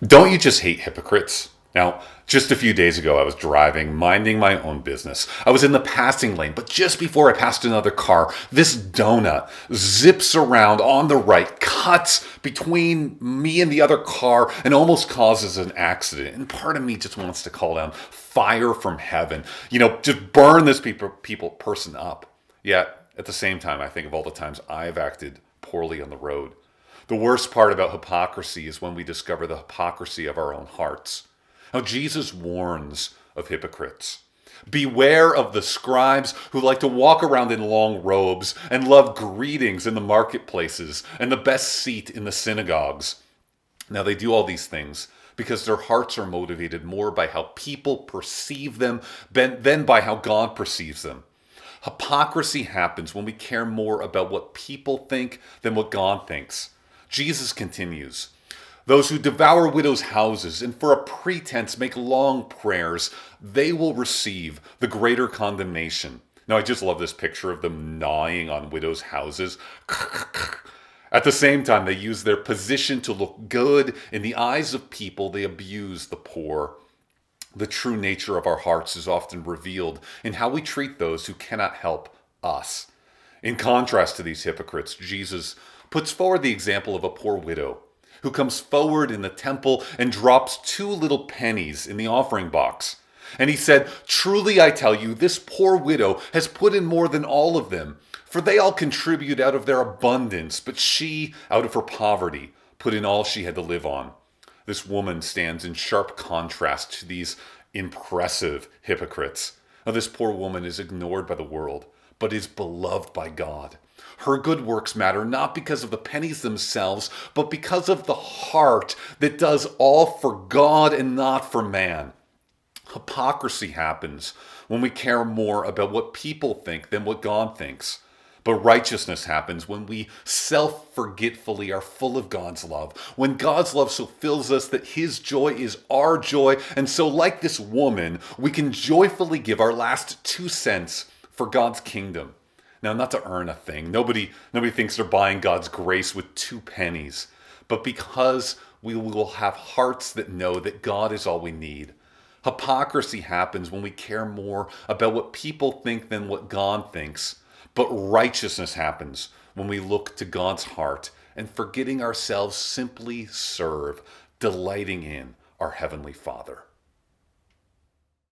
Don't you just hate hypocrites? Now, just a few days ago, I was driving, minding my own business. I was in the passing lane, but just before I passed another car, this donut zips around on the right, cuts between me and the other car, and almost causes an accident. And part of me just wants to call down fire from heaven. Just burn this person up. Yet, at the same time, I think of all the times I've acted poorly on the road. The worst part about hypocrisy is when we discover the hypocrisy of our own hearts. Now, Jesus warns of hypocrites. Beware of the scribes who like to walk around in long robes and love greetings in the marketplaces and the best seat in the synagogues. Now, they do all these things because their hearts are motivated more by how people perceive them than by how God perceives them. Hypocrisy happens when we care more about what people think than what God thinks. Jesus continues, "Those who devour widows' houses and for a pretense make long prayers, they will receive the greater condemnation." Now, I just love this picture of them gnawing on widows' houses. At the same time, they use their position to look good in the eyes of people. They abuse the poor. The true nature of our hearts is often revealed in how we treat those who cannot help us. In contrast to these hypocrites, Jesus puts forward the example of a poor widow who comes forward in the temple and drops 2 little pennies in the offering box. And he said, "Truly I tell you, this poor widow has put in more than all of them, for they all contribute out of their abundance, but she, out of her poverty, put in all she had to live on." This woman stands in sharp contrast to these impressive hypocrites. Now, this poor woman is ignored by the world, but is beloved by God. Her good works matter not because of the pennies themselves, but because of the heart that does all for God and not for man. Hypocrisy happens when we care more about what people think than what God thinks. But righteousness happens when we self-forgetfully are full of God's love. When God's love so fills us that his joy is our joy. And so like this woman, we can joyfully give our last 2 cents for God's kingdom. Now, not to earn a thing. Nobody thinks they're buying God's grace with 2 pennies. But because we will have hearts that know that God is all we need. Hypocrisy happens when we care more about what people think than what God thinks. But righteousness happens when we look to God's heart and forgetting ourselves simply serve, delighting in our Heavenly Father.